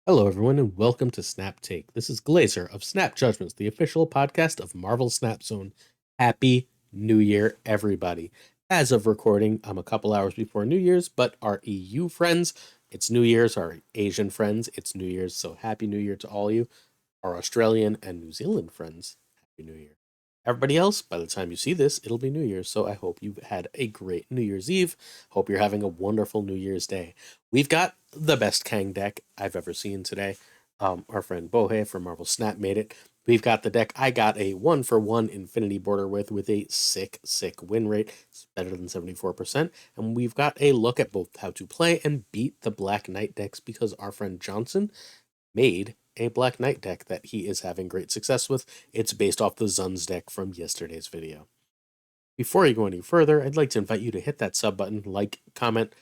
Hello, everyone, and welcome to Snap Take. This is Glazer of Snap Judgments, the official podcast of Marvel Snap Zone. Happy New Year, everybody. As of recording, I'm a couple hours before New Year's, but our EU friends, it's New Year's. Our Asian friends, it's New Year's. So Happy New Year to all you. Our Australian and New Zealand friends, Happy New Year. Everybody else, by the time you see this, it'll be New Year's. So I hope you've had a great New Year's Eve. Hope you're having a wonderful New Year's Day. We've got the best Kang deck I've ever seen today. Our friend Bohe from Marvel Snap made it. We've got the deck I got a 1-for-1 Infinity border with a sick win rate. It's better than 74%. And we've got a look at both how to play and beat the Black Knight decks because our friend Johnson made a Black Knight deck that he is having great success with. It's based off the Zun's deck from yesterday's video. Before you go any further, I'd like to invite you to hit that sub button, like, comment,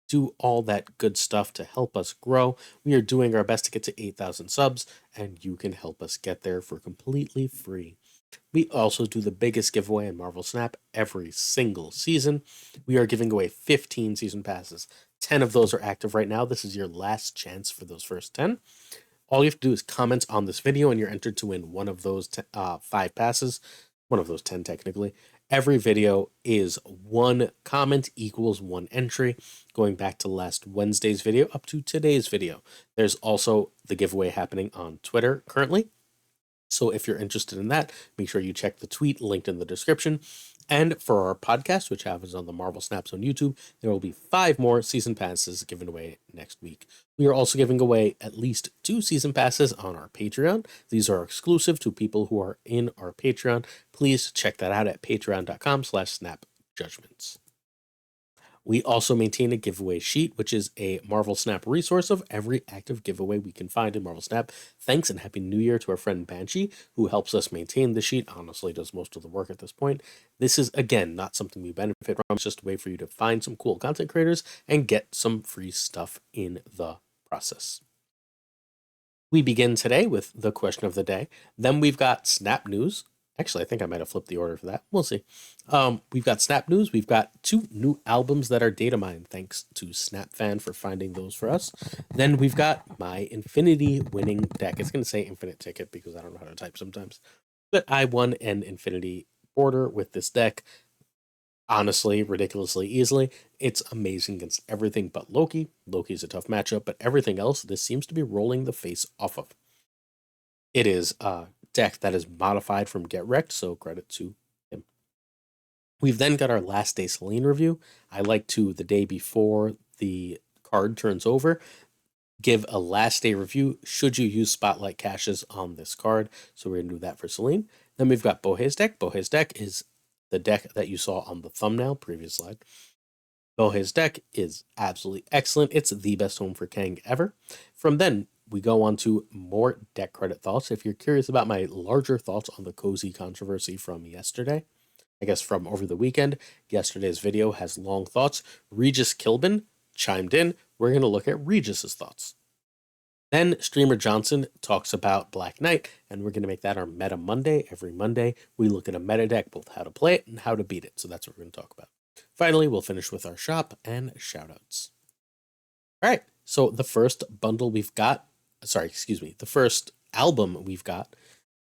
do all that good stuff to help us grow. We are doing our best to get to 8,000 subs, and you can help us get there for completely free. We also do the biggest giveaway in Marvel Snap every single season. We are giving away 15 season passes. 10 of those are active right now. This is your last chance for those first 10. All you have to do is comment on this video, and you're entered to win one of those 5 passes, one of those 10 technically. Every video is 1 comment equals 1 entry, going back to last Wednesday's video up to today's video. There's also the giveaway happening on Twitter currently. So if you're interested in that, make sure you check the tweet linked in the description. And for our podcast, which happens on the Marvel Snaps on YouTube, there will be 5 more season passes given away next week. We are also giving away at least 2 season passes on our Patreon. These are exclusive to people who are in our Patreon. Please check that out at patreon.com/snapjudgments. We also maintain a giveaway sheet, which is a Marvel Snap resource of every active giveaway we can find in Marvel Snap. Thanks and Happy New Year to our friend Banshee, who helps us maintain the sheet, honestly does most of the work at this point. This is, again, not something we benefit from. It's just a way for you to find some cool content creators and get some free stuff in the process. We begin today with the question of the day. Then we've got Snap News. Actually, I think I might have flipped the order for that. We'll see. We've got Snap News. We've got 2 new albums that are data mined. Thanks to SnapFan for finding those for us. Then we've got my Infinity winning deck. It's going to say Infinite Ticket because I don't know how to type sometimes. But I won an Infinity border with this deck. Honestly, ridiculously easily. It's amazing against everything but Loki. Loki's a tough matchup, but everything else, this seems to be rolling the face off of. It is a deck that is modified from Get Wrecked, so credit to him. We've then got our last day Selene review. I like to, the day before the card turns over, give a last day review should you use spotlight caches on this card. So we're going to do that for Selene. Then we've got Bohe's deck. Bohe's deck is the deck that you saw on the thumbnail, previous slide. Bohe's deck is absolutely excellent. It's the best home for Kang ever. From then, we go on to more deck credit thoughts. If you're curious about my larger thoughts on the cozy controversy from yesterday, I guess from over the weekend, yesterday's video has long thoughts. Regis Kilbin chimed in. We're going to look at Regis's thoughts. Then Streamer Johnson talks about Black Knight, and we're going to make that our Meta Monday. Every Monday, we look at a meta deck, both how to play it and how to beat it. So that's what we're going to talk about. Finally, we'll finish with our shop and shoutouts. All right, so the first bundle we've got, the first album we've got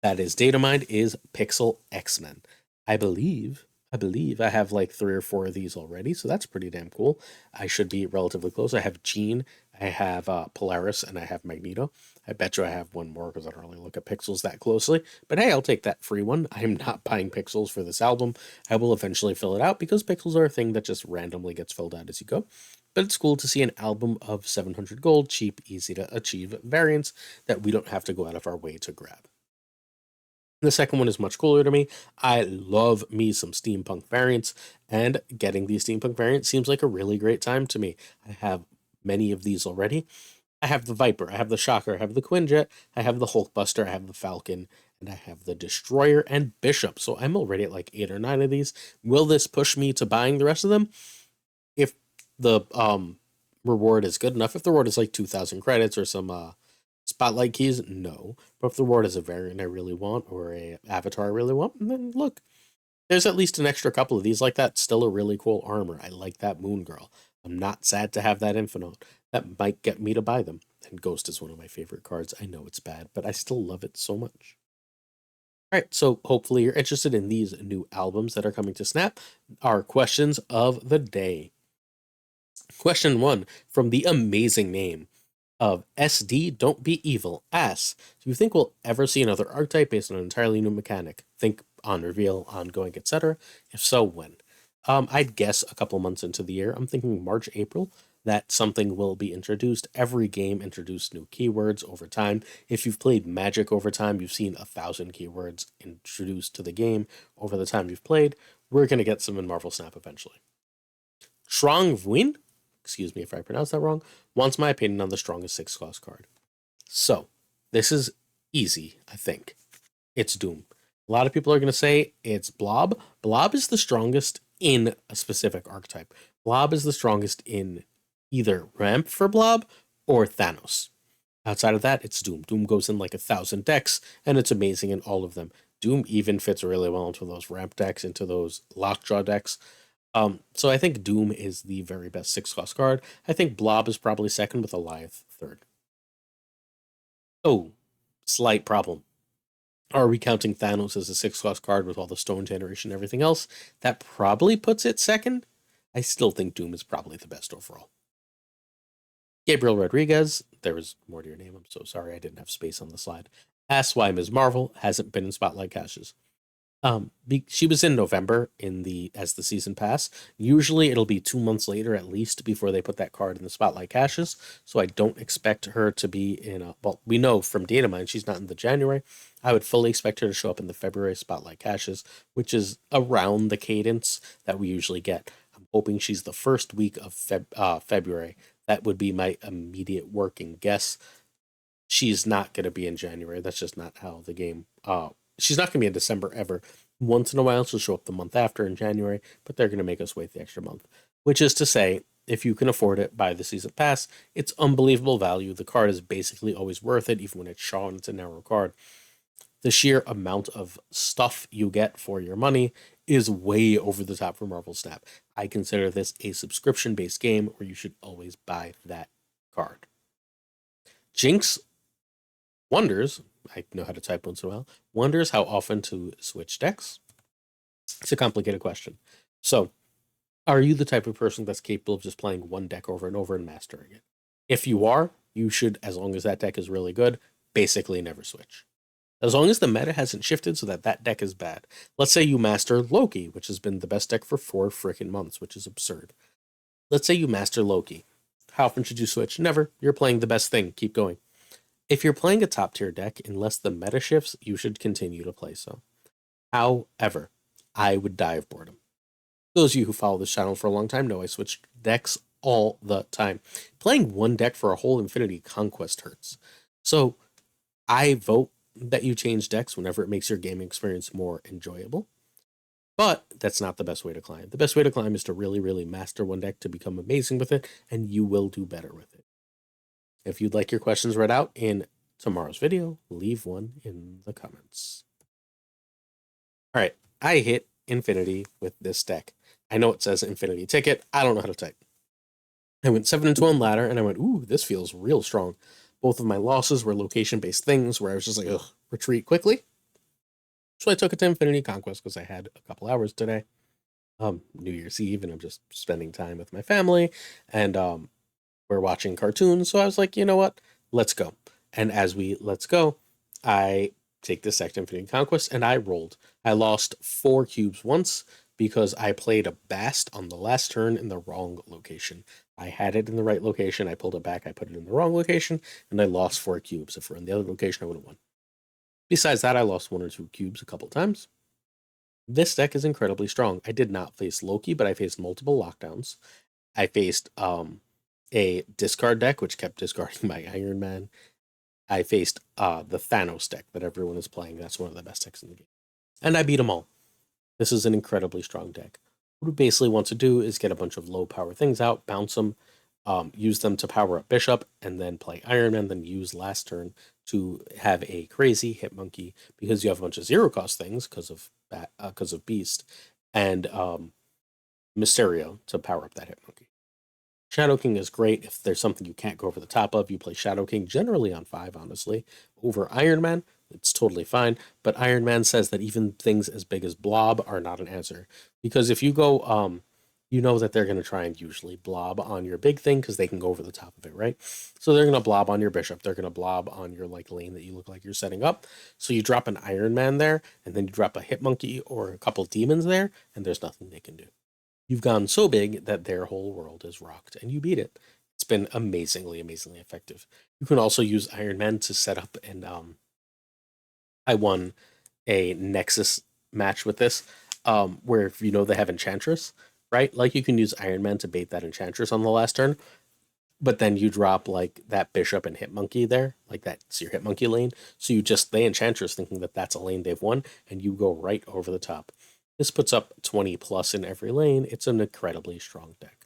that is data mined is Pixel X-Men. I believe I have like 3 or 4 of these already, so that's pretty damn cool. I should be relatively close. I have Jean, I have Polaris, and I have Magneto. I bet you I have one more because I don't really look at pixels that closely. But hey, I'll take that free one. I am not buying pixels for this album. I will eventually fill it out because pixels are a thing that just randomly gets filled out as you go. But it's cool to see an album of 700 gold, cheap, easy to achieve variants that we don't have to go out of our way to grab. The second one is much cooler to me. I love me some steampunk variants, and getting these steampunk variants seems like a really great time to me. I have many of these already. I have the Viper, I have the Shocker, I have the Quinjet, I have the Hulkbuster, I have the Falcon, and I have the Destroyer and Bishop. So I'm already at like 8 or 9 of these. Will this push me to buying the rest of them? If the reward is good enough, if the reward is like 2,000 credits or some spotlight keys, no. But if the reward is a variant I really want or a avatar I really want, then look, there's at least an extra couple of these like that. Still a really cool armor. I like that Moon Girl. I'm not sad to have that Infinite. That might get me to buy them. And Ghost is one of my favorite cards. I know it's bad, but I still love it so much. All right, so hopefully you're interested in these new albums that are coming to Snap. Our questions of the day. Question 1 from the amazing name of SD Don't Be Evil asks, do you think we'll ever see another archetype based on an entirely new mechanic? Think on reveal, ongoing, etc. If so, when? I'd guess a couple months into the year. I'm thinking March, April, that something will be introduced. Every game introduced new keywords over time. If you've played Magic over time, you've seen 1,000 keywords introduced to the game over the time you've played. We're going to get some in Marvel Snap eventually. Strong Vuin, excuse me if I pronounce that wrong, wants my opinion on the strongest 6-cost card. So, this is easy, I think. It's Doom. A lot of people are going to say it's Blob. Blob is the strongest in a specific archetype. Blob is the strongest in either Ramp for Blob or Thanos. Outside of that, it's Doom. Doom goes in like 1,000 decks, and it's amazing in all of them. Doom even fits really well into those Ramp decks, into those Lockjaw decks. So I think Doom is the very best 6-cost card. I think Blob is probably second, with Alioth third. Oh, slight problem. Are we counting Thanos as a 6-cost card with all the stone generation and everything else? That probably puts it second. I still think Doom is probably the best overall. Gabriel Rodriguez, there was more to your name, I'm so sorry I didn't have space on the slide, asks why Ms. Marvel hasn't been in Spotlight Caches. She was in November as the season pass. Usually it'll be 2 months later at least before they put that card in the Spotlight Caches, so I don't expect her to be in a, well, we know from datamines she's not in the January. I would fully expect her to show up in the February Spotlight Caches, which is around the cadence that we usually get. I'm hoping she's the first week of February. That would be my immediate working guess. She's not going to be in January. That's just not how the game she's not going to be in December ever. Once in a while, she'll show up the month after in January, but they're going to make us wait the extra month. Which is to say, if you can afford it, buy the season pass. It's unbelievable value. The card is basically always worth it, even when it's short and it's a narrow card. The sheer amount of stuff you get for your money is way over the top for Marvel Snap. I consider this a subscription-based game where you should always buy that card. Jinx wonders, I know how to type once in a while, wonders how often to switch decks. It's a complicated question. So, are you the type of person that's capable of just playing one deck over and over and mastering it? If you are, you should, as long as that deck is really good, basically never switch. As long as the meta hasn't shifted so that that deck is bad. Let's say you master Loki, which has been the best deck for 4 freaking months, which is absurd. Let's say you master Loki. How often should you switch? Never. You're playing the best thing. Keep going. If you're playing a top tier deck, unless the meta shifts, you should continue to play so. However, I would die of boredom. Those of you who follow this channel for a long time know I switch decks all the time. Playing one deck for a whole Infinity Conquest hurts. So I vote that you change decks whenever it makes your gaming experience more enjoyable. But that's not the best way to climb. The best way to climb is to really, really master one deck to become amazing with it, and you will do better with it. If you'd like your questions read out in tomorrow's video, leave one in the comments. All right, I hit Infinity with this deck. I know it says Infinity Ticket. I don't know how to type. I went 7-1 ladder, and I went, ooh, this feels real strong. Both of my losses were location-based things where I was just like, ugh, retreat quickly. So I took it to Infinity Conquest because I had a couple hours today. New Year's Eve, and I'm just spending time with my family, and we're watching cartoons. So I was like, you know what? Let's go. And as let's go, I take this deck to Infinity Conquest, and I rolled. I lost 4 cubes once because I played a Bast on the last turn in the wrong location. I had it in the right location. I pulled it back. I put it in the wrong location, and I lost 4 cubes. If we're in the other location, I would have won. Besides that, I lost 1 or 2 cubes a couple times. This deck is incredibly strong. I did not face Loki, but I faced multiple lockdowns. I faced a discard deck, which kept discarding my Iron Man. I faced the Thanos deck that everyone is playing. That's one of the best decks in the game. And I beat them all. This is an incredibly strong deck. What we basically want to do is get a bunch of low power things out, bounce them, use them to power up Bishop, and then play Iron Man, then use last turn to have a crazy hit monkey because you have a bunch of 0-cost things because of Beast, and Mysterio to power up that hit monkey. Shadow King is great if there's something you can't go over the top of. You play Shadow King generally on 5, honestly, over Iron Man. It's totally fine. But Iron Man says that even things as big as Blob are not an answer. Because if you go, you know that they're going to try and usually blob on your big thing because they can go over the top of it, right? So they're going to blob on your bishop. They're going to blob on your like lane that you look like you're setting up. So you drop an Iron Man there, and then you drop a Hit Monkey or a couple demons there, and there's nothing they can do. You've gone so big that their whole world is rocked, and you beat it. It's been amazingly, amazingly effective. You can also use Iron Man to set up, and I won a Nexus match with this, where if you know they have Enchantress, right? Like you can use Iron Man to bait that Enchantress on the last turn, but then you drop like that Bishop and Hit Monkey there, like that's your Hit Monkey lane. So you just they Enchantress thinking that that's a lane they've won, and you go right over the top. This puts up 20 plus in every lane. It's an incredibly strong deck.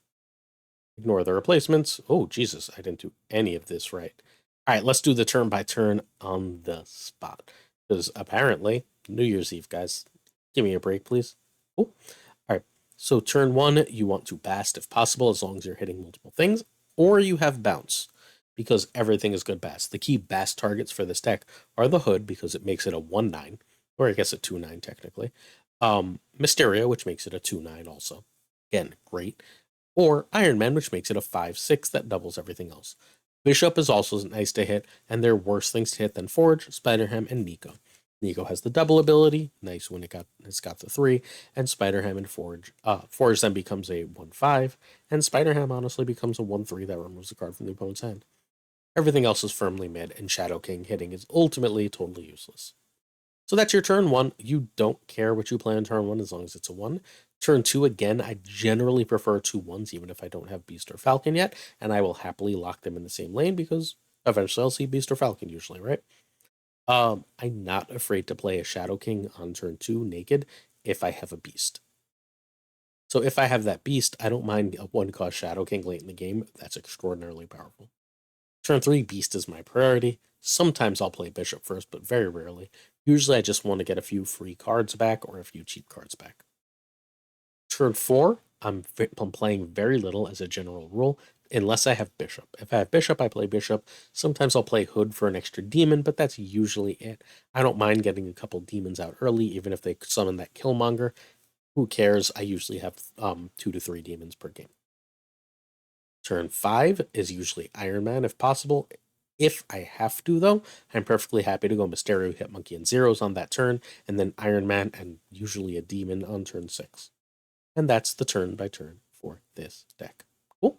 Ignore the replacements. Oh, Jesus, I didn't do any of this right. All right, let's do the turn by turn on the spot. Because apparently, New Year's Eve, guys. Give me a break, please. Oh, all right. So turn 1, you want to bast if possible, as long as you're hitting multiple things. Or you have bounce, because everything is good bast. The key bast targets for this deck are the Hood, because it makes it a 1/9, or I guess a 2/9 technically. Mysterio, which makes it a 2/9 also. Again, great. Or Iron Man, which makes it a 5/6 that doubles everything else. Bishop is also nice to hit, and there are worse things to hit than Forge, Spider-Ham, and Nico. Nico has the double ability, nice when it's got the 3, and Spider-Ham and Forge. Forge then becomes a 1/5, and Spider-Ham honestly becomes a 1/3 that removes a card from the opponent's hand. Everything else is firmly mid, and Shadow King hitting is ultimately totally useless. So that's your turn 1. You don't care what you play on turn 1 as long as it's a 1. Turn 2, again, I generally prefer 2/1s even if I don't have Beast or Falcon yet, and I will happily lock them in the same lane because eventually I'll see Beast or Falcon usually, right? I'm not afraid to play a Shadow King on turn 2 naked if I have a Beast. So if I have that Beast, I don't mind a 1-cost Shadow King late in the game. That's extraordinarily powerful. Turn 3, Beast is my priority. Sometimes I'll play Bishop first, but very rarely. Usually I just want to get a few free cards back or a few cheap cards back. Turn 4, I'm playing very little as a general rule, unless I have Bishop. If I have Bishop, I play Bishop. Sometimes I'll play Hood for an extra demon, but that's usually it. I don't mind getting a couple demons out early, even if they summon that Killmonger. Who cares? I usually have 2 to 3 demons per game. Turn 5 is usually Iron Man if possible. If I have to, though, I'm perfectly happy to go Mysterio, Hit Monkey, and Zeros on that turn, and then Iron Man and usually a demon on turn 6. And that's the turn by turn for this deck. Cool.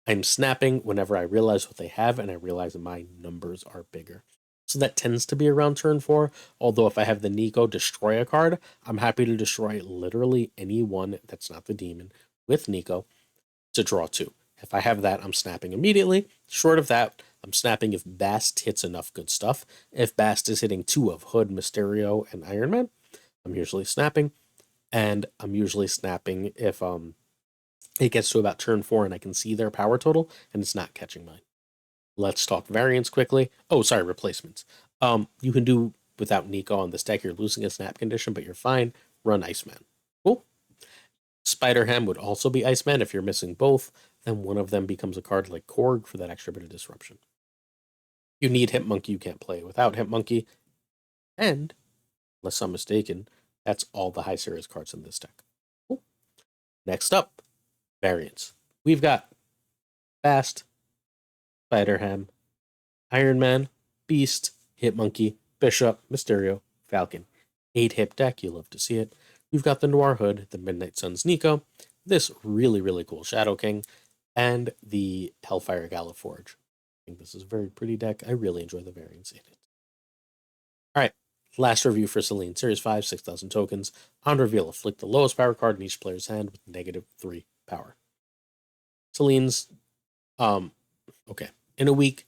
I'm snapping whenever I realize what they have, and I realize my numbers are bigger. So that tends to be around turn 4, although if I have the Nico destroy a card, I'm happy to destroy literally any one that's not the demon with Nico to draw 2. If I have that, I'm snapping immediately. Short of that, I'm snapping if Bast hits enough good stuff. If Bast is hitting 2 of Hood, Mysterio, and Iron Man, I'm usually snapping. And I'm usually snapping if it gets to about turn 4 and I can see their power total and it's not catching mine. Let's talk variants quickly. Oh, sorry, replacements. You can do without Nico on this deck. You're losing a snap condition, but you're fine. Run Iceman. Cool. Spider-Ham would also be Iceman if you're missing both. Then one of them becomes a card like Korg for that extra bit of disruption. You need Hit Monkey. You can't play without Hit Monkey. And, unless I'm mistaken, that's all the high series cards in this deck. Cool. Next up, variants. We've got Fast, Spider-Ham, Iron Man, Beast, Hit Monkey, Bishop, Mysterio, Falcon. 8-hip deck, you love to see it. We've got the Noir Hood, the Midnight Suns Nico, this really, really cool Shadow King, and the Hellfire Gala Forge. I think this is a very pretty deck. I really enjoy the variants in it. All right, last review for Selene. Series 5, 6,000 tokens. On reveal, afflict the lowest power card in each player's hand with -3 power. Selene's, okay. In a week,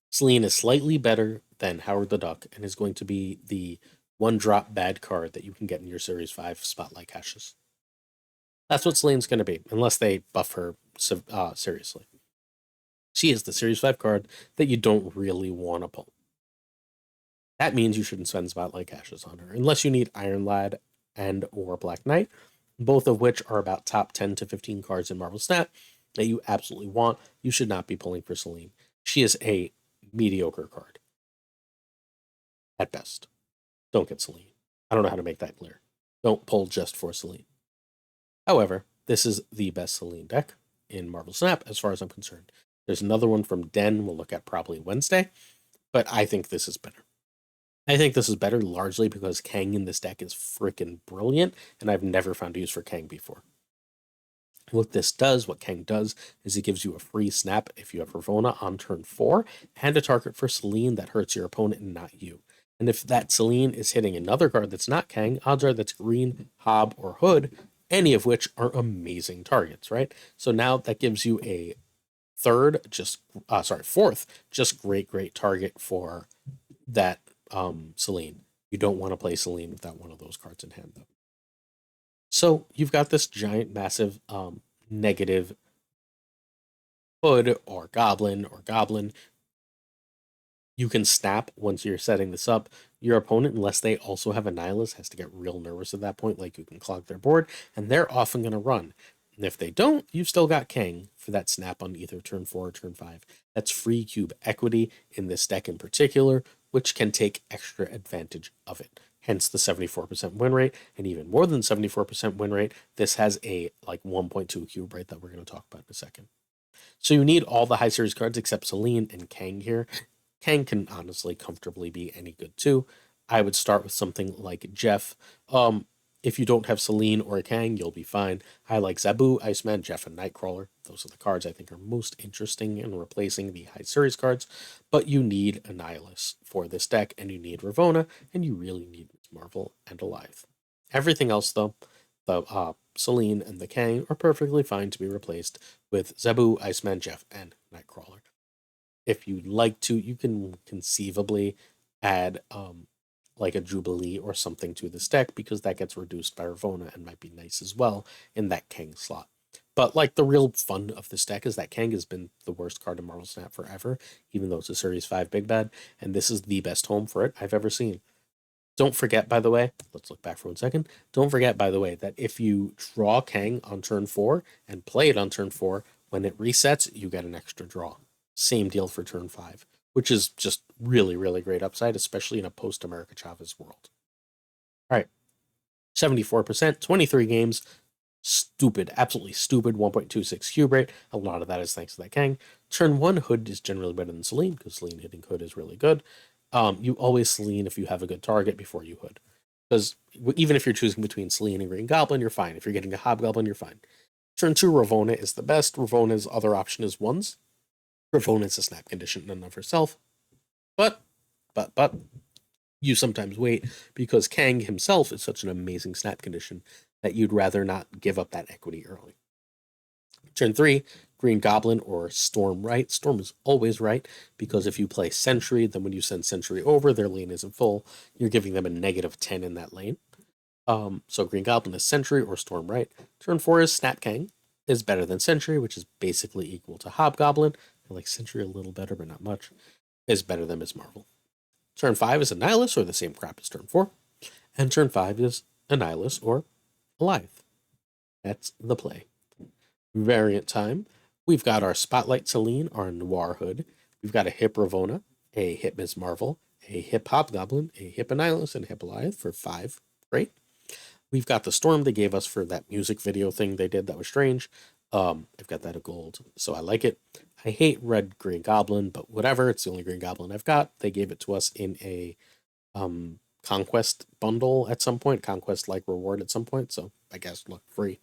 Selene is slightly better than Howard the Duck and is going to be the 1-drop bad card that you can get in your Series 5 Spotlight caches. That's what Selene's going to be, unless they buff her seriously. She is the Series 5 card that you don't really want to pull. That means you shouldn't spend Spotlight caches on her, unless you need Iron Lad and or Black Knight, both of which are about top 10 to 15 cards in Marvel Snap, that you absolutely want, you should not be pulling for Selene. She is a mediocre card at best. Don't get Selene. I don't know how to make that clear. Don't pull just for Selene. However, this is the best Selene deck in Marvel Snap as far as I'm concerned. There's another one from Den we'll look at probably Wednesday, but I think this is better. I think this is better largely because Kang in this deck is freaking brilliant, and I've never found a use for Kang before. What Kang does, is it gives you a free snap if you have Ravonna on turn 4, and a target for Selene that hurts your opponent and not you. And if that Selene is hitting another card that's not Kang, odds are that's Green, Hob, or Hood, any of which are amazing targets, right? So now that gives you a fourth, just great target for that Selene. You don't want to play Selene without one of those cards in hand, though. So you've got this giant, massive negative Hood or Goblin. You can snap once you're setting this up. Your opponent, unless they also have a Nihilist, has to get real nervous at that point, like you can clog their board, and they're often going to run. And if they don't, you've still got Kang for that snap on either turn 4 or turn 5. That's free cube equity in this deck in particular, which can take extra advantage of it. Hence the 74% win rate, and even more than 74% win rate, this has a like 1.2 cube rate that we're going to talk about in a second. So you need all the high series cards except Selene and Kang here. Kang can honestly comfortably be any good too. I would start with something like Jeff. If you don't have Selene or Kang, you'll be fine. I like Zabu, Iceman, Jeff, and Nightcrawler. Those are the cards I think are most interesting in replacing the high series cards. But you need Annihilus for this deck, and you need Ravonna, and you really need Marvel and Alive. Everything else, though, the Selene and the Kang are perfectly fine to be replaced with Zabu, Iceman, Jeff, and Nightcrawler. If you'd like to, you can conceivably add like a Jubilee or something to this deck, because that gets reduced by Ravonna and might be nice as well in that Kang slot. But like the real fun of this deck is that Kang has been the worst card in Marvel Snap forever, even though it's a Series 5 Big Bad, and this is the best home for it I've ever seen. Don't forget, by the way, let's look back for 1 second. Don't forget, by the way, that if you draw Kang on turn 4 and play it on turn 4, when it resets, you get an extra draw. Same deal for turn 5, which is just really great upside, especially in a post-America Chavez world. All right, 74%, 23 games. Stupid, absolutely stupid 1.26 cube rate. A lot of that is thanks to that Kang. Turn 1 Hood is generally better than Selene, because Selene hitting Hood is really good. You always Selene if you have a good target before you Hood. Because even if you're choosing between Selene and Green Goblin, you're fine. If you're getting a Hobgoblin, you're fine. Turn 2 Ravonna is the best. Ravonna's other option is 1s. Ravonna is a snap condition in and of herself. But, you sometimes wait, because Kang himself is such an amazing snap condition that you'd rather not give up that equity early. Turn 3, Green Goblin or Storm right. Storm is always right, because if you play Sentry, then when you send Sentry over, their lane isn't full. You're giving them a -10 in that lane. So Green Goblin is Sentry or Storm right. Turn 4 is Snap Kang. Is better than Sentry, which is basically equal to Hobgoblin. I like Sentry a little better, but not much. Is better than Ms. Marvel. Turn 5 is Annihilus, or the same crap as turn 4. And turn 5 is Annihilus or Alive. That's the play. Variant time. We've got our Spotlight Selene, our Noir Hood. We've got a Hip Ravonna, a Hip Ms. Marvel, a Hip Hobgoblin, a Hip Annihilus, and a Hip Alive for 5. Great. We've got the Storm they gave us for that music video thing they did that was strange. I've got that a gold, so I like it. I hate Red Green Goblin, but whatever. It's the only Green Goblin I've got. They gave it to us in a Conquest bundle at some point, Conquest-like reward at some point, so I guess look, free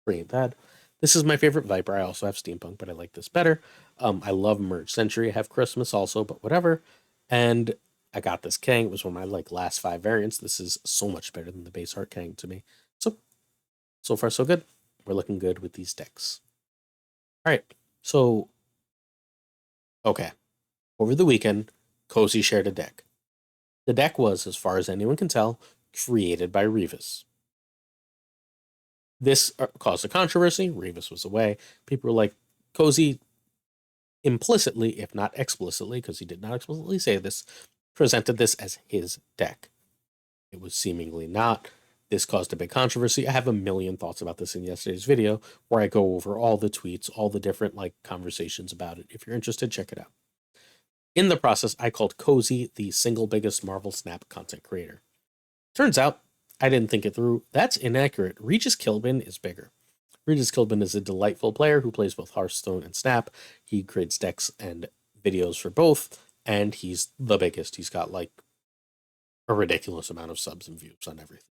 ain't bad. This is my favorite Viper. I also have Steampunk, but I like this better. I love Merge Century. I have Christmas also, but whatever. And I got this Kang. It was one of my last 5 variants. This is so much better than the base art Kang to me. So far so good. We're looking good with these decks. All right. So, okay. Over the weekend, Cozy shared a deck. The deck was, as far as anyone can tell, created by Revis. This caused a controversy. Revis was away. People were like, Cozy implicitly, if not explicitly, because he did not explicitly say this, presented this as his deck. It was seemingly not. This caused a big controversy. I have a million thoughts about this in yesterday's video where I go over all the tweets, all the different conversations about it. If you're interested, check it out. In the process, I called Cozy the single biggest Marvel Snap content creator. Turns out, I didn't think it through. That's inaccurate. Regis Kilbin is bigger. Regis Kilbin is a delightful player who plays both Hearthstone and Snap. He creates decks and videos for both, and he's the biggest. He's got a ridiculous amount of subs and views on everything.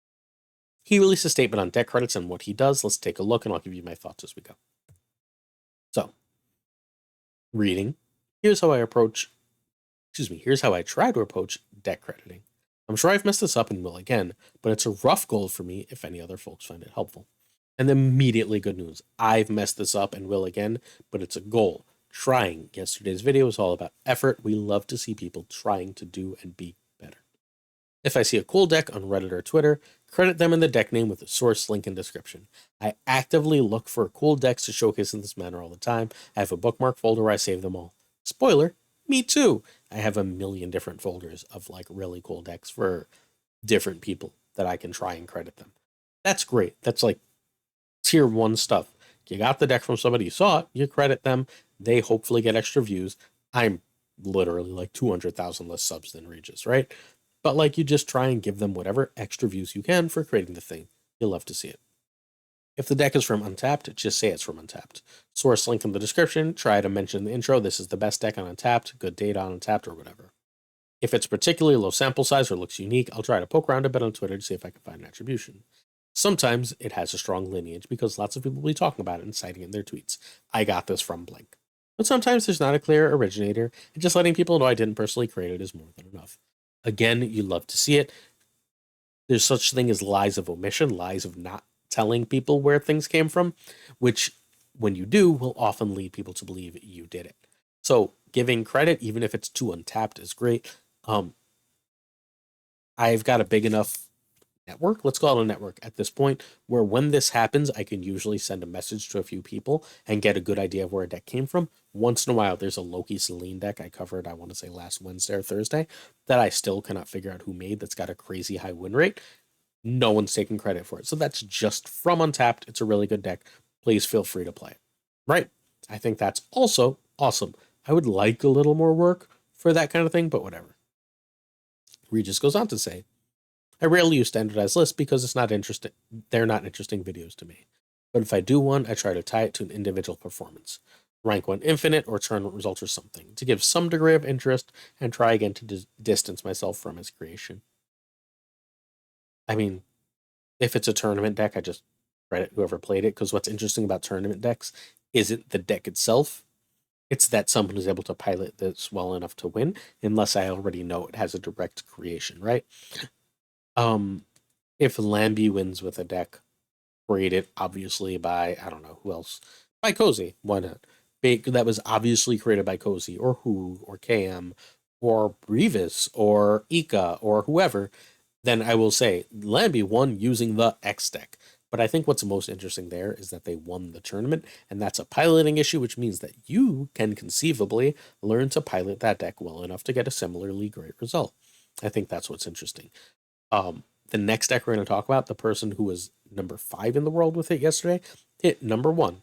He released a statement on deck credits and what he does. Let's take a look, and I'll give you my thoughts as we go. So, reading. Here's how I try to approach deck crediting. I'm sure I've messed this up and will again, but it's a rough goal for me if any other folks find it helpful. And immediately good news. I've messed this up and will again, but it's a goal. Trying. Yesterday's video was all about effort. We love to see people trying to do and be better. If I see a cool deck on Reddit or Twitter, credit them in the deck name with the source, link, and description. I actively look for cool decks to showcase in this manner all the time. I have a bookmark folder where I save them all. Spoiler, me too. I have a million different folders of really cool decks for different people that I can try and credit them. That's great. That's tier 1 stuff. You got the deck from somebody, you saw it, you credit them, they hopefully get extra views. I'm literally 200,000 less subs than Regis, right? But you just try and give them whatever extra views you can for creating the thing. You'll love to see it. If the deck is from Untapped, just say it's from Untapped. Source link in the description, try to mention in the intro, this is the best deck on Untapped, good data on Untapped, or whatever. If it's particularly low sample size or looks unique, I'll try to poke around a bit on Twitter to see if I can find an attribution. Sometimes it has a strong lineage because lots of people will be talking about it and citing it in their tweets. I got this from blank. But sometimes there's not a clear originator, and just letting people know I didn't personally create it is more than enough. Again, you love to see it. There's such thing as lies of omission, lies of not telling people where things came from, which when you do will often lead people to believe you did it. So giving credit, even if it's too Untapped, is great. I've got a big enough network, let's call it a network at this point, where when this happens, I can usually send a message to a few people and get a good idea of where a deck came from. Once in a while, there's a Loki Seline deck I covered, I want to say last Wednesday or Thursday, that I still cannot figure out who made, that's got a crazy high win rate. No one's taking credit for it. So that's just from Untapped. It's a really good deck. Please feel free to play it. Right? I think that's also awesome. I would like a little more work for that kind of thing, but whatever. Regis goes on to say, I rarely use standardized lists because it's not interesting. They're not interesting videos to me. But if I do one, I try to tie it to an individual performance. Rank 1 infinite or tournament results or something to give some degree of interest and try again to distance myself from his creation. I mean, if it's a tournament deck, I just credit whoever played it, because what's interesting about tournament decks isn't the deck itself. It's that someone is able to pilot this well enough to win, unless I already know it has a direct creation, right? If Lambie wins with a deck created obviously by, I don't know who else, by Cozy, why not? That was obviously created by Cozy or Who or KM or Brevis or Ika or whoever, then I will say Lambie won using the X deck. But I think what's most interesting there is that they won the tournament, and that's a piloting issue, which means that you can conceivably learn to pilot that deck well enough to get a similarly great result. I think that's what's interesting. The next deck we're going to talk about, the person who was number 5 in the world with it yesterday, hit number 1.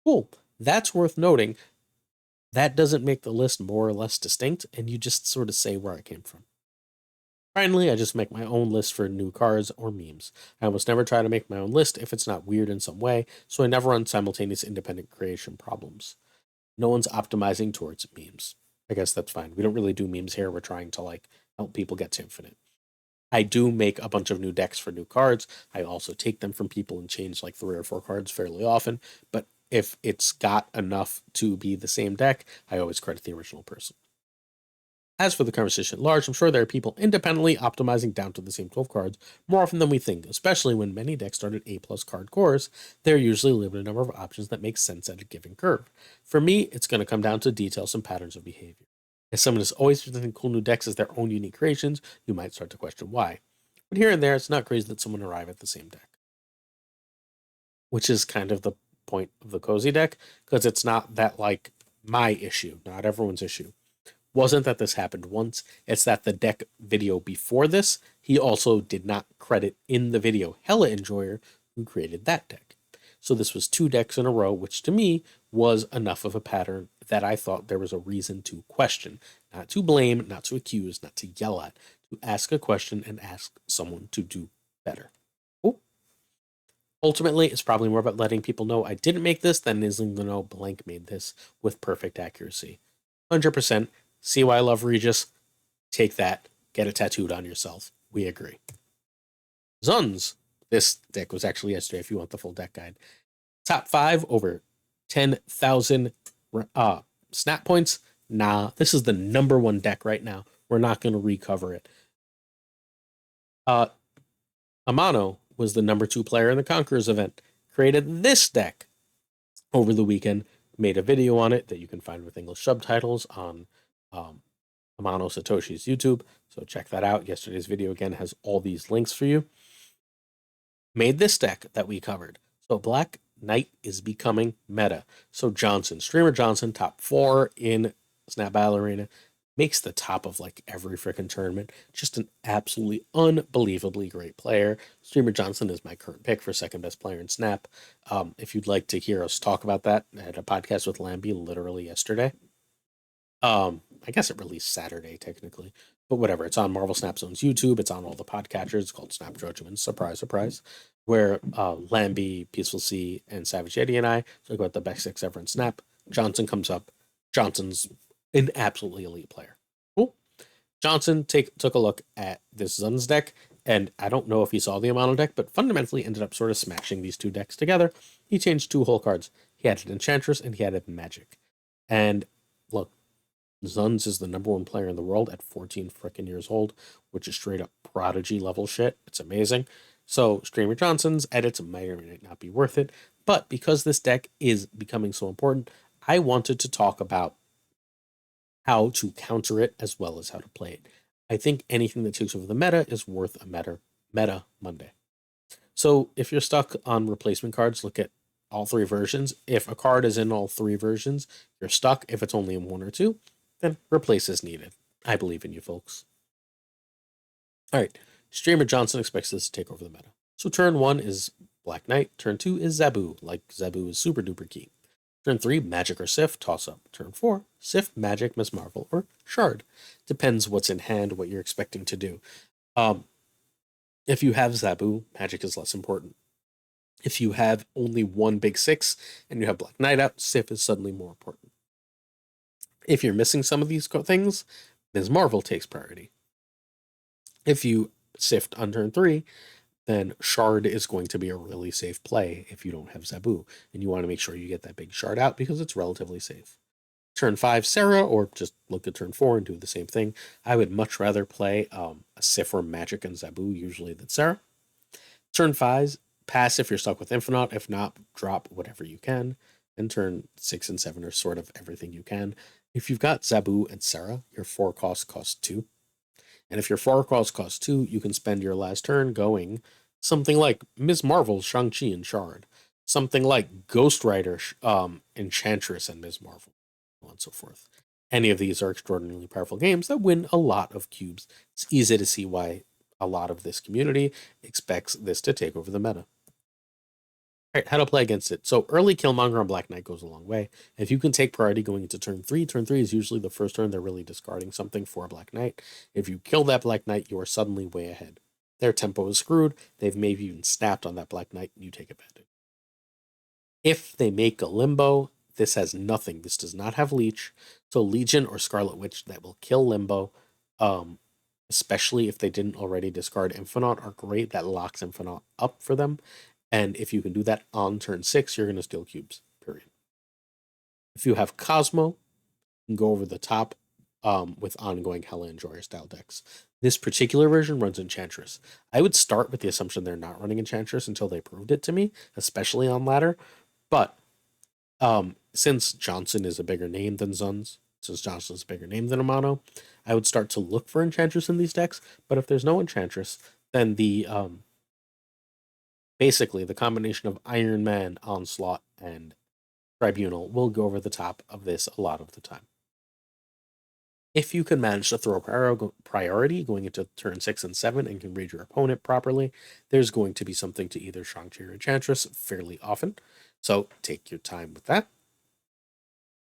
Cool. That's worth noting. That doesn't make the list more or less distinct, and you just sort of say where it came from. Finally, I just make my own list for new cards or memes. I almost never try to make my own list if it's not weird in some way, so I never run simultaneous independent creation problems. No one's optimizing towards memes. I guess that's fine. We don't really do memes here. We're trying to help people get to infinite. I do make a bunch of new decks for new cards. I also take them from people and change 3 or 4 cards fairly often, but if it's got enough to be the same deck, I always credit the original person. As for the conversation at large, I'm sure there are people independently optimizing down to the same 12 cards more often than we think, especially when many decks start at A+ card cores. There are usually a limited number of options that make sense at a given curve. For me, it's going to come down to details and patterns of behavior. If someone is always presenting cool new decks as their own unique creations, you might start to question why. But here and there, it's not crazy that someone arrive at the same deck. Which is kind of the point of the Cozy deck, because it's not that my issue, not everyone's issue. wasn't that this happened once, it's that the deck video before this, he also did not credit in the video Hella Enjoyer, who created that deck. So this was 2 decks in a row, which to me was enough of a pattern that I thought there was a reason to question, not to blame, not to accuse, not to yell at, to ask a question and ask someone to do better. Cool. Ultimately, it's probably more about letting people know I didn't make this than is letting them know blank made this with perfect accuracy. 100%. See why I love Regis? Take that. Get it tattooed on yourself. We agree. Zuns. This deck was actually yesterday if you want the full deck guide. Top 5 over 10,000 snap points. Nah, this is the number 1 deck right now. We're not going to recover it. Amano was the number 2 player in the Conquerors event. Created this deck over the weekend. Made a video on it that you can find with English subtitles on Amano Satoshi's YouTube. So check that out. Yesterday's video again has all these links for you. Made this deck that we covered. So Black Knight is becoming meta. So Johnson, Streamer Johnson, top 4 in Snap Battle Arena, makes the top of like every freaking tournament. Just an absolutely unbelievably great player. Streamer Johnson is my current pick for second best player in Snap. If you'd like to hear us talk about that, I had a podcast with Lambie literally yesterday. I guess it released Saturday technically, but whatever. It's on Marvel Snap Zone's YouTube. It's on all the podcatchers. It's called Snap Judgment. Surprise, surprise. Where Lambie, Peaceful Sea, and Savage Yeti and I talk about the best 6 ever in Snap. Johnson comes up. Johnson's an absolutely elite player. Cool. Johnson took a look at this Zun's deck, and I don't know if he saw the Amano deck, but fundamentally ended up sort of smashing these 2 decks together. He changed 2 whole cards. He added Enchantress and he added Magic. And look, Zuns is the number 1 player in the world at 14 frickin' years old, which is straight up prodigy level shit. It's amazing. So Streamer Johnson's edits may or may not be worth it, but because this deck is becoming so important, I wanted to talk about how to counter it as well as how to play it. I think anything that takes over the meta is worth a meta Monday. So if you're stuck on replacement cards, look at all 3 versions. If a card is in all 3 versions, you're stuck. If it's only in 1 or 2, then replace as needed. I believe in you, folks. All right. Streamer Johnson expects this to take over the meta. So turn 1 is Black Knight. Turn 2 is Zabu, like Zabu is super duper key. Turn 3, Magic or Sif, toss up. Turn 4, Sif, Magic, Miss Marvel, or Shard. Depends what's in hand, what you're expecting to do. If you have Zabu, Magic is less important. If you have only 1 big 6 and you have Black Knight out, Sif is suddenly more important. If you're missing some of these things, Ms. Marvel takes priority. If you sift on turn 3, then Shard is going to be a really safe play if you don't have Zabu, and you want to make sure you get that big Shard out because it's relatively safe. Turn 5, Sarah, or just look at turn 4 and do the same thing. I would much rather play a Sif or Magic and Zabu usually than Sarah. Turn 5, pass if you're stuck with Infinite. If not, drop whatever you can. And turn 6 and 7 are sort of everything you can. If you've got Zabu and Sarah, your 4 cost 2. And if your 4 cost 2, you can spend your last turn going something like Ms. Marvel, Shang-Chi, and Shard. Something like Ghost Rider, Enchantress, and Ms. Marvel, so on and so forth. Any of these are extraordinarily powerful games that win a lot of cubes. It's easy to see why a lot of this community expects this to take over the meta. All right, how to play against it. So early Killmonger on Black Knight goes a long way. If you can take priority going into turn 3 is usually the first turn they're really discarding something for a Black Knight. If you kill that Black Knight, you are suddenly way ahead. Their tempo is screwed. They've maybe even snapped on that Black Knight, and you take advantage. If they make a Limbo, this has nothing. This does not have Leech. So Legion or Scarlet Witch that will kill Limbo, especially if they didn't already discard Infinite, are great. That locks Infinite up for them. And if you can do that on turn 6, you're going to steal cubes, period. If you have Cosmo, you can go over the top with ongoing Hella Enjoyer style decks. This particular version runs Enchantress. I would start with the assumption they're not running Enchantress until they proved it to me, especially on ladder. But since Johnson is a bigger name than Zuns, since Johnson is a bigger name than Amano, I would start to look for Enchantress in these decks. But if there's no Enchantress, then the basically the combination of Iron Man, Onslaught, and Tribunal will go over the top of this a lot of the time. If you can manage to throw priority going into turn 6 and 7 and can read your opponent properly, there's going to be something to either Shang-Chi or Enchantress fairly often. So take your time with that.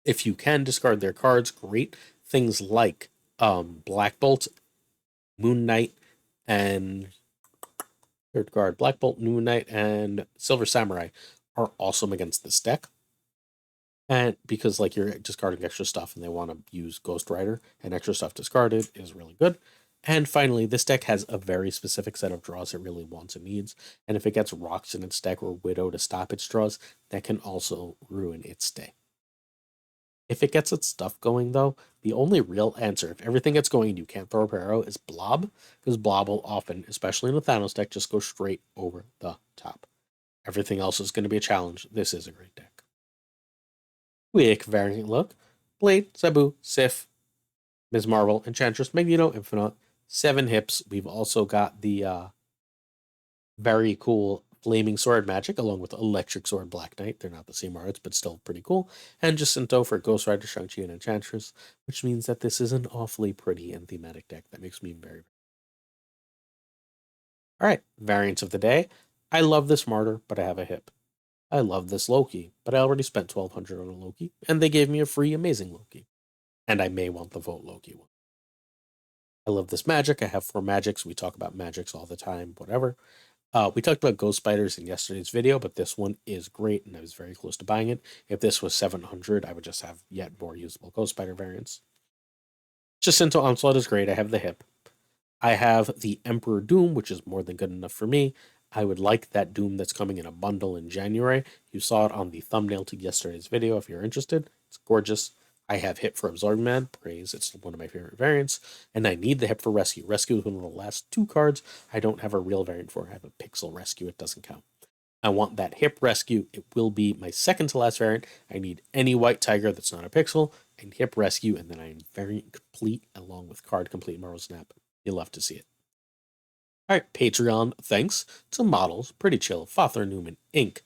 If you can discard their cards, great. Things like Black Bolt, Moon Knight, and third card, Black Bolt, Moon Knight, and Silver Samurai are awesome against this deck. And because like you're discarding extra stuff and they want to use Ghost Rider and extra stuff discarded is really good. And finally, this deck has a very specific set of draws it really wants and needs. And if it gets Rocks in its deck or Widow to stop its draws, that can also ruin its day. If it gets its stuff going, though, the only real answer, if everything gets going and you can't throw a arrow, is Blob, because Blob will often, especially in a Thanos deck, just go straight over the top. Everything else is going to be a challenge. This is a great deck. Quick variant look. Blade, Sabu, Sif, Ms. Marvel, Enchantress, Magneto, Infinite, 7 hips. We've also got the very cool Flaming Sword Magic along with Electric Sword Black Knight. They're not the same arts, but still pretty cool. And Jacinto for Ghost Rider, Shang-Chi, and Enchantress, which means that this is an awfully pretty and thematic deck. That makes me very. All right, variants of the day. I love this Martyr, but I have a hip. I love this Loki, but I already spent 1,200 on a Loki, and they gave me a free Amazing Loki. And I may want the Vote Loki one. I love this magic. I have 4 magics. We talk about magics all the time, whatever. We talked about Ghost Spiders in yesterday's video, but this one is great, and I was very close to buying it. If this was 700, I would just have yet more usable Ghost Spider variants. Jacinto Onslaught is great. I have the hip. I have the Emperor Doom, which is more than good enough for me. I would like that Doom that's coming in a bundle in January. You saw it on the thumbnail to yesterday's video if you're interested. It's gorgeous. I have hip for Absorbing Man, praise, it's one of my favorite variants, and I need the hip for Rescue. Rescue is one of the last 2 cards I don't have a real variant for. I have a Pixel Rescue, it doesn't count. I want that hip Rescue. It will be my second to last variant. I need any white tiger that's not a Pixel, and hip Rescue, and then I am variant complete along with card complete Marvel Snap. You'll love to see it. All right, Patreon thanks to Models, Pretty Chill, Fother Newman, Inc.,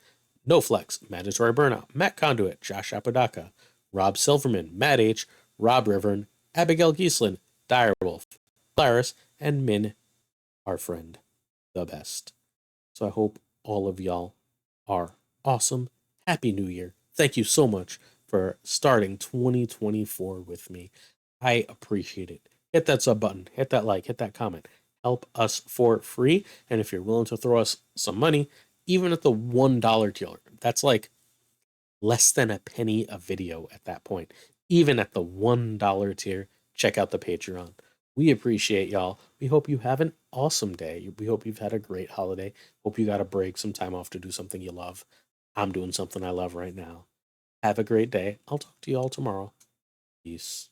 No Flex, Mandatory Burnout, Matt Conduit, Josh Apodaca, Rob Silverman, Matt H., Rob Rivern, Abigail Gieslin, Direwolf, Claris, and Min, our friend, the best. So I hope all of y'all are awesome. Happy New Year. Thank you so much for starting 2024 with me. I appreciate it. Hit that sub button, hit that like, hit that comment. Help us for free. And if you're willing to throw us some money, even at the $1 tier, that's like less than a penny a video at that point. Even at the $1 tier, check out the Patreon. We appreciate y'all. We hope you have an awesome day. We hope you've had a great holiday. Hope you got a break, some time off to do something you love. I'm doing something I love right now. Have a great day. I'll talk to you all tomorrow. Peace.